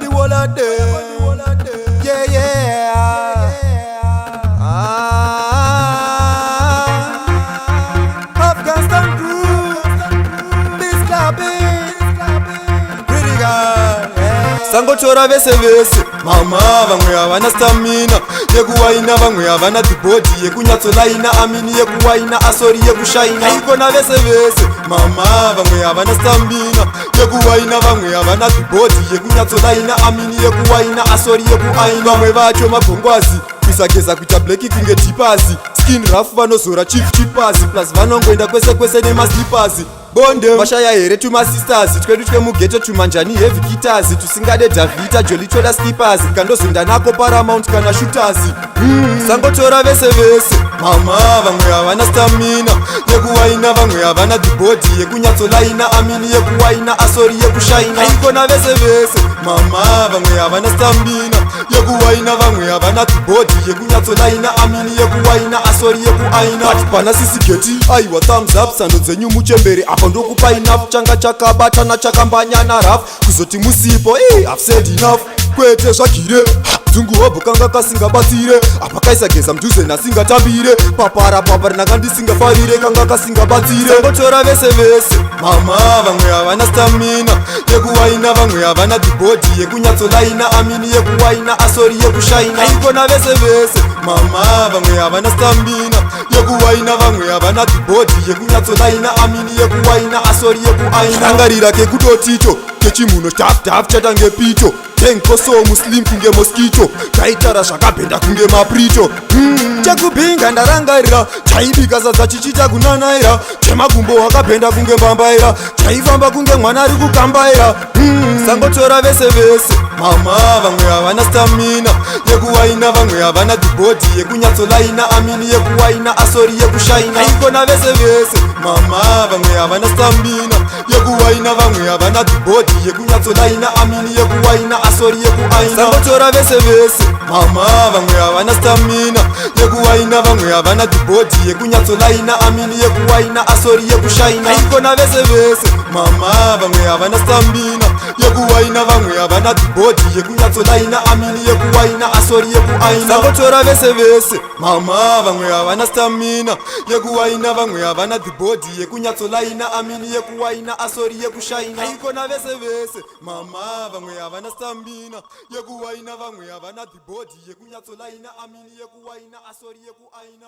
whole of them. Yeah, yeah. Afghanistan crew, this clubbing, pretty girl. Sangochora vese vese, mama vamwe havana stamina yekuwaina, vamwe havana dhibhodhi yekunyatsolaina, amini yekuwaina, asori yekushaina. Ikona vese vese, mama vamwe havana stamina yekuwaina, vamwe havana dhibhodhi yekunyatsolaina, amini yekuwaina, asori yekuaina. Vamwe vacho mabhongwazi kusageza kuita bleki kunge tipazi, skin rough vanozora chief chipazi, plus vanongoenda kwese kwese nemaslipazi. Bonde mashaya here tumasisters twedu twemugeto tumanjani heavy guitars, tusingade davita joli choda skippers, kandozonda nako paramount kana shooters. Sangotora vese vese, mama vamwe havana stamina yekuwaina, vamwe havana dhibhodhi yekunyatsolaina, amini yekuwaina, asori yekushaina. Ikona vese vese, mama vamwe havana stamina yekuwaina, vamwe havana dhibhodhi yekunyatsolaina, amini yekuwaina, asori yekuaina. But pana sisigeti aiwa thumbs up, sando dzenyu muchembere apa ndokupa enough, changa chakabatana chakambanyana rough, kuzoti musipo I've said enough. Kwete zvagire dzungu wabho kanga kasingabatsire, apa kaisageza mudhuze nasingatambire, papara papara nanga ndisingafarire kanga kasingabatsire. Sangotora vese vese, mama vamwe havana stamina yekuwaina, vamwe havana dhibhodhi yekunyatsolaina, amini yekuwaina, asori yekushaina. Ikona vese vese, mama vamwe havana stamina yekuwaina, vamwe havana dhibhodhi yekunyatsolaina, amini yekuwaina, asori yekuaina. Rangarira kekutotito kechimuno tap tap chatange pito, tenkoso muslim kunge mosquito, taitara zvakabhenda kunge maprito. Chekubhinga ndarangarira, chaibika sadza chichita kunanaira, chemakumbo wakabhenda kunge mbambaira, chaifamba kunge mwana ari kukambaira. Sangotora vese vese, mama vamwe havana stamina yekuwaina, vamwe havana dhibhodhi yekunyatsolaina, amini yekuwaina, asori yekushaina. Ikona vese vese, mama vamwe havana stamina yekuwaina, vamwe havana dhibhodhi yekunyatsolaina, amini yekuwaina, asori yekuaina. Sangotora vese vese, mama vamwe havana stamina yekuwaina, vamwe havana dhibhodhi yekunyatsolaina, amini yekuwaina, asori yekushaina. Ikona vese vese, mama vamwe havana stamina yekuwaina, vamwe havana dhibhodhi yekunyatsolaina, amini yekuwaina, asori yekuaina. Sangotora vese vese, mama vamwe havana stamina yekuwaina, vamwe havana dhibhodhi yekunyatsolaina, amini yekuwaina, asori yekushaina. Ikona vese vese, mama vamwe havana stamina yekuwaina, vamwe havana dhibhodhi yekunyatsolaina, amini yekuwaina, asori yekuaina.